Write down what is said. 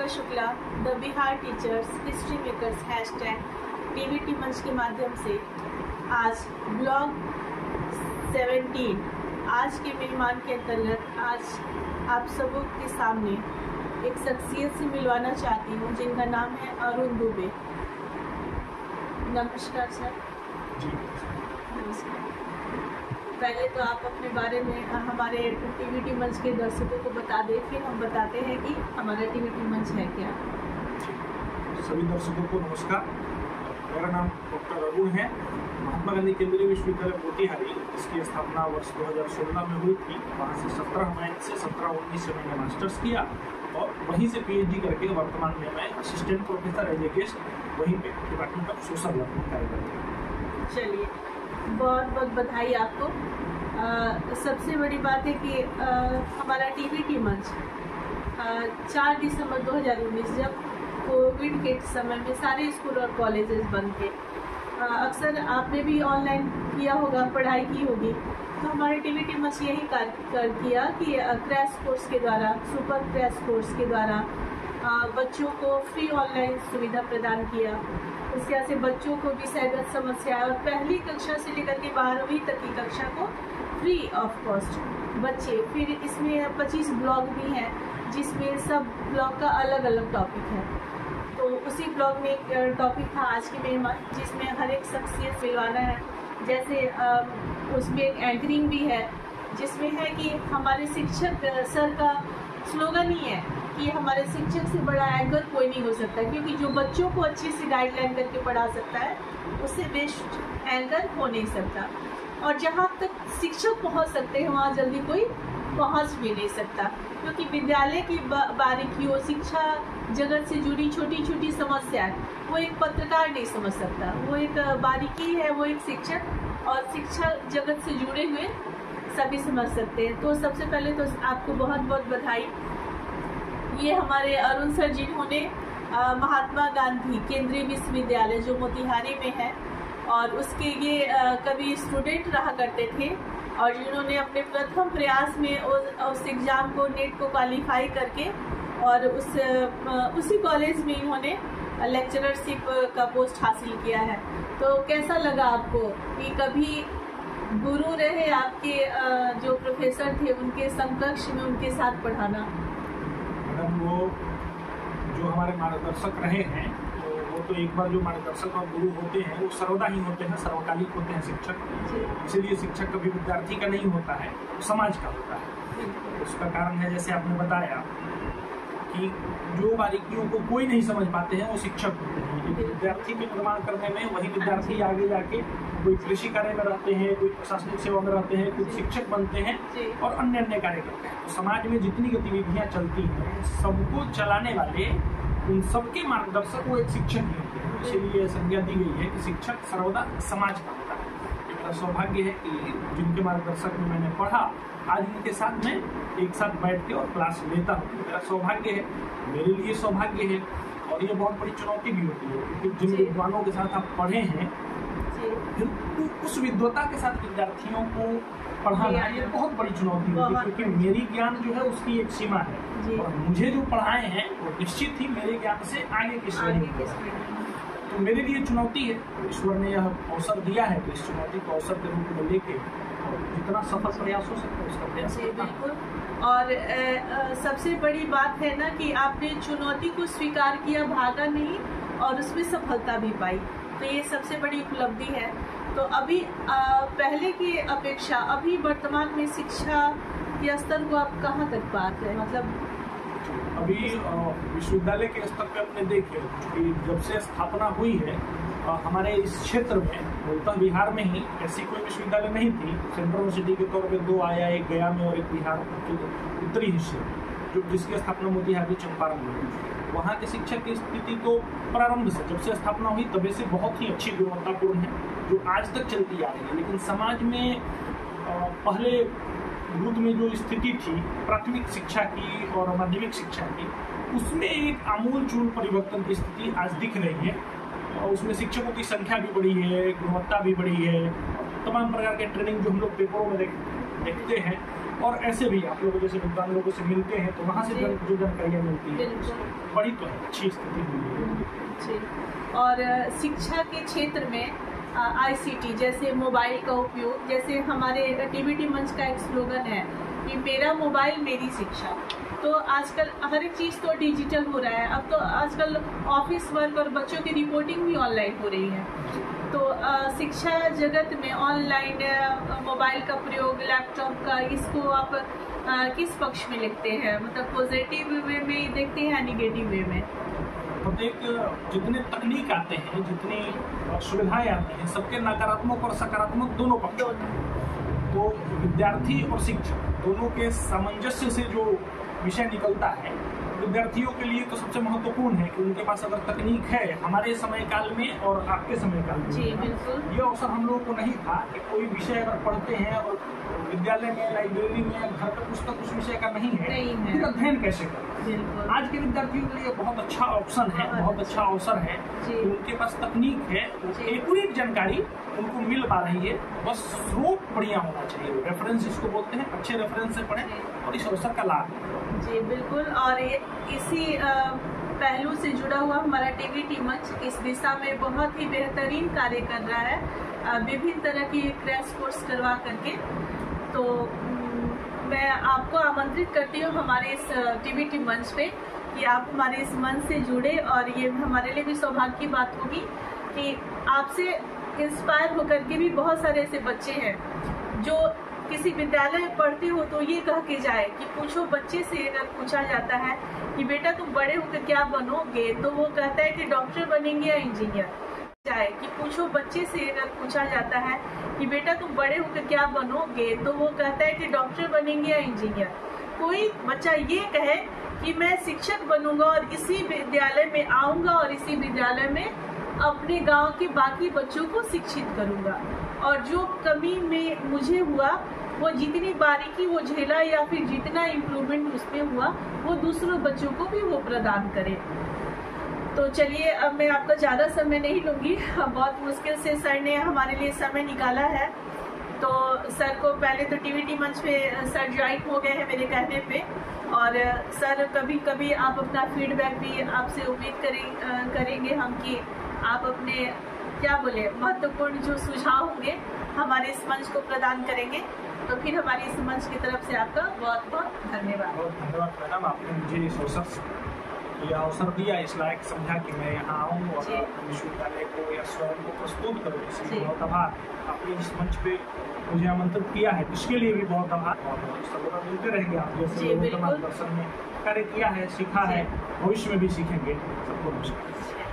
Shukla, the Bihar teachers history makers hashtag TVT मंच के माध्यम से आज ब्लॉग 17 आज के मेहमान के अंतर्गत आज आप सबों के सामने एक शख्सियत से मिलवाना चाहती हूँ जिनका नाम है अरुण दुबे। नमस्कार सर। जी नमस्कार। पहले तो आप अपने बारे में हमारे टीवीटी मंच के दर्शकों को बता दें, फिर हम बताते हैं कि हमारा टीवीटी मंच है क्या। सभी दर्शकों को नमस्कार। मेरा नाम डॉक्टर अरुण है। महात्मा गांधी केंद्रीय विश्वविद्यालय मोतिहारी, इसकी स्थापना वर्ष 2016 में हुई थी। वहाँ से 17 मई से 17-19 से मैंने मास्टर्स किया और वहीं से पीएचडी करके वर्तमान में मैं assistant professor as a guest वहीं पे डिपार्टमेंट ऑफ सोशल वर्क में कार्य करता हूँ। चलिए, बहुत बहुत बधाई आपको। सबसे बड़ी बात है कि हमारा टीवीटी मंच 4 दिसंबर 2019 जब कोविड के समय में सारे स्कूल और कॉलेजेस बंद थे, अक्सर आपने भी ऑनलाइन किया होगा, पढ़ाई की होगी, तो हमारे टीवीटी मंच यही कार्य किया कि क्रैश कोर्स के द्वारा, सुपर क्रैश कोर्स के द्वारा बच्चों को फ्री ऑनलाइन सुविधा प्रदान किया। इसके वजह से बच्चों को विषयगत समस्या और पहली कक्षा से लेकर के 12वीं तक की कक्षा को फ्री ऑफ कॉस्ट बच्चे। फिर इसमें 25 ब्लॉग भी हैं जिसमें सब ब्लॉग का अलग अलग टॉपिक है। तो उसी ब्लॉग में एक टॉपिक था आज के मेहमान, जिसमें हर एक शख्सियत मिलवाना है। जैसे उसमें एक एंकरिंग भी है जिसमें है कि हमारे शिक्षक सर का स्लोगन ही है कि हमारे शिक्षक से बड़ा एंकर कोई नहीं हो सकता, क्योंकि जो बच्चों को अच्छे से गाइडलाइन करके पढ़ा सकता है उससे बेस्ट एंकर हो नहीं सकता। और जहाँ तक शिक्षक पहुँच सकते हैं वहाँ जल्दी कोई पहुँच भी नहीं सकता, क्योंकि विद्यालय की बारीकियों, शिक्षा जगत से जुड़ी छोटी छोटी समस्याएं वो एक पत्रकार नहीं समझ सकता। वो एक बारीकी है, वो एक शिक्षक और शिक्षा जगत से जुड़े हुए सभी समझ सकते हैं। तो सबसे पहले तो आपको बहुत बहुत बधाई। ये हमारे अरुण सर जिन्होंने महात्मा गांधी केंद्रीय विश्वविद्यालय जो मोतिहारी में है और उसके ये कभी स्टूडेंट रहा करते थे और जिन्होंने अपने प्रथम प्रयास में उस एग्ज़ाम को, नेट को क्वालिफाई करके और उसी कॉलेज में इन्होंने लेक्चररशिप का पोस्ट हासिल किया है। तो कैसा लगा आपको कि कभी गुरु रहे आपके जो प्रोफेसर थे उनके समकक्ष में उनके साथ पढ़ाना? मैडम, वो जो हमारे मार्गदर्शक रहे हैं वो तो एक बार जो मार्गदर्शक और गुरु होते हैं वो सर्वदा ही होते हैं, सर्वकालिक होते हैं शिक्षक। इसीलिए शिक्षक कभी विद्यार्थी का नहीं होता है, वो समाज का होता है। उसका कारण है, जैसे आपने बताया कि जो बारीकियों को कोई नहीं समझ पाते हैं वो शिक्षक होते हैं। विद्यार्थी के निर्माण करने में वही विद्यार्थी आगे जाके कोई कृषि कार्य में रहते हैं, कोई प्रशासनिक सेवा में रहते हैं, कुछ शिक्षक बनते हैं और अन्य अन्य कार्य करते हैं। तो समाज में जितनी गतिविधियां चलती हैं सबको चलाने वाले उन सबके मार्गदर्शक वो एक शिक्षक ही होते हैं। इसीलिए संज्ञा दी गई है कि शिक्षक सर्वदा समाज का होता है। मेरा सौभाग्य है कि जिनके मार्गदर्शक में मैंने पढ़ा, आज उनके साथ मैं एक साथ बैठ के और क्लास लेता हूँ। मेरा सौभाग्य है, मेरे लिए सौभाग्य है और ये बहुत बड़ी चुनौती भी होती है, क्योंकि जिन विद्वानों के साथ आप पढ़े हैं फिर उस विद्वता के साथ विद्यार्थियों को पढ़ाना ये बहुत बड़ी चुनौती होती है, क्योंकि मेरी ज्ञान जो है उसकी एक सीमा है और मुझे जो पढ़ाए हैं वो निश्चित ही मेरे ज्ञान से आगे की श्रेणी में। तो मेरे लिए चुनौती है, ईश्वर ने यह अवसर दिया है तो इस चुनौती को अवसर के रूप में लेके जितना सफल प्रयास हो सकता है उसका प्रयास करना। बिल्कुल। और सबसे बड़ी बात है ना कि आपने चुनौती को स्वीकार किया, भागा नहीं और उसमें सफलता भी पाई, तो ये सबसे बड़ी उपलब्धि है। तो अभी पहले की अपेक्षा अभी वर्तमान में शिक्षा के स्तर को आप कहाँ तक पाते हैं? मतलब अभी विश्वविद्यालय के स्तर पे अपने देखें कि जब से स्थापना हुई है हमारे इस क्षेत्र में, मूलतः बिहार में ही ऐसी कोई विश्वविद्यालय नहीं थी। सेंट्रल यूनिवर्सिटी के तौर पे 2 आया, एक गया में और एक बिहार के उत्तरी हिस्से में, जो जिसकी स्थापना मोतिहारी चंपारण में हुई। वहाँ के शिक्षक की स्थिति तो प्रारंभ से, जब से स्थापना हुई तभी से बहुत ही अच्छी गुणवत्तापूर्ण है, जो आज तक चलती आ रही है। लेकिन समाज में पहले युद्ध में जो स्थिति थी प्राथमिक शिक्षा की और माध्यमिक शिक्षा की, उसमें एक आमूलचूल परिवर्तन की स्थिति आज दिख रही है। और उसमें शिक्षकों की संख्या भी बढ़ी है, गुणवत्ता भी बढ़ी है, तमाम प्रकार के ट्रेनिंग जो हम लोग पेपरों में देखते हैं और ऐसे भी आप लोगों जैसे विद्वान लोगों से मिलते हैं तो वहाँ से जो जानकारियाँ मिलती है बड़ी तो है, अच्छी स्थिति हुई है। और शिक्षा के क्षेत्र में ICT जैसे मोबाइल का उपयोग, जैसे हमारे TVT मंच का एक स्लोगन है कि मेरा मोबाइल मेरी शिक्षा। तो आजकल हर एक चीज़ तो डिजिटल हो रहा है। अब तो आजकल ऑफिस वर्क और बच्चों की रिपोर्टिंग भी ऑनलाइन हो रही है। तो शिक्षा जगत में ऑनलाइन मोबाइल का प्रयोग, लैपटॉप का, इसको आप किस पक्ष में लिखते हैं? मतलब पॉजिटिव वे में देखते हैं या निगेटिव वे में? प्रत्येक जितने तकनीक आते हैं, जितनी सुविधाएं आती हैं, सबके नकारात्मक और सकारात्मक दोनों पक्ष होते हैं। तो विद्यार्थी और शिक्षक दोनों के सामंजस्य से जो विषय निकलता है, विद्यार्थियों के लिए तो सबसे महत्वपूर्ण है कि उनके पास अगर तकनीक है, हमारे समय काल में और आपके समय काल में ये अवसर हम लोगों को नहीं था कि कोई विषय अगर पढ़ते हैं और विद्यालय में, लाइब्रेरी में, घर पे पुस्तक उस विषय का नहीं है, फिर अध्ययन कैसे करें? आज के विद्यार्थियों के लिए बहुत अच्छा ऑप्शन है, बहुत अच्छा अवसर है कि उनके पास तकनीक है, एक्यूरेट जानकारी उनको मिल पा रही है, बस स्रोत बढ़िया होना चाहिए। रेफरेंस इसको बोलते हैं, अच्छे रेफरेंस से पढ़ें और इस अवसर का लाभ। जी बिल्कुल। और इसी पहलू से जुड़ा हुआ हमारा TVT मंच इस दिशा में बहुत ही बेहतरीन कार्य कर रहा है, विभिन्न तरह की क्रैश कोर्स करवा करके। तो मैं आपको आमंत्रित करती हूँ हमारे इस TVT मंच पे कि आप हमारे इस मंच से जुड़े, और ये हमारे लिए भी सौभाग्य की बात होगी कि आपसे इंस्पायर होकर के भी बहुत सारे ऐसे बच्चे हैं जो किसी विद्यालय में पढ़ते हो तो ये कह के जाए कि पूछो बच्चे से, अगर पूछा जाता है कि बेटा तुम बड़े होकर क्या बनोगे, तो वो कहता है कि डॉक्टर बनेंगे या इंजीनियर। जाए कि पूछो बच्चे से, अगर पूछा जाता है कि बेटा तुम बड़े होकर क्या बनोगे, तो वो कहता है कि डॉक्टर बनेंगे या इंजीनियर। कोई बच्चा ये कहे कि मैं शिक्षक बनूंगा और इसी विद्यालय में आऊंगा और इसी विद्यालय में अपने गांव के बाकी बच्चों को शिक्षित करूंगा, और जो कमी में मुझे हुआ वो जितनी बारीकी वो झेला या फिर जितना इम्प्रूवमेंट उसमें हुआ वो दूसरों बच्चों को भी वो प्रदान करे। तो चलिए, अब मैं आपका ज़्यादा समय नहीं लूँगी, बहुत मुश्किल से सर ने हमारे लिए समय निकाला है। तो सर को पहले तो TVT मंच पे सर ज्वाइन हो गए हैं मेरे कहने पे, और सर कभी कभी आप अपना फीडबैक भी आपसे उम्मीद करेंगे हम कि आप अपने क्या बोले महत्वपूर्ण जो सुझाव होंगे हमारे इस मंच को प्रदान करेंगे। तो फिर हमारी इस मंच की तरफ से आपका बहुत बहुत धन्यवाद। बहुत धन्यवाद मैडम, आपने मुझे इस अवसर दिया, इस लायक समझा कि मैं यहाँ आऊँ और विश्वविद्यालय को या स्वयं को प्रस्तुत करूँ। इसलिए बहुत आभार। आपने इस मंच पे मुझे आमंत्रित किया है, इसके लिए भी बहुत आभार। और सब लोग मिलते रहेंगे, आप जैसे लोगों का मार्गदर्शन में कार्य किया है, सीखा है, भविष्य में भी सीखेंगे। सबको नमस्कार।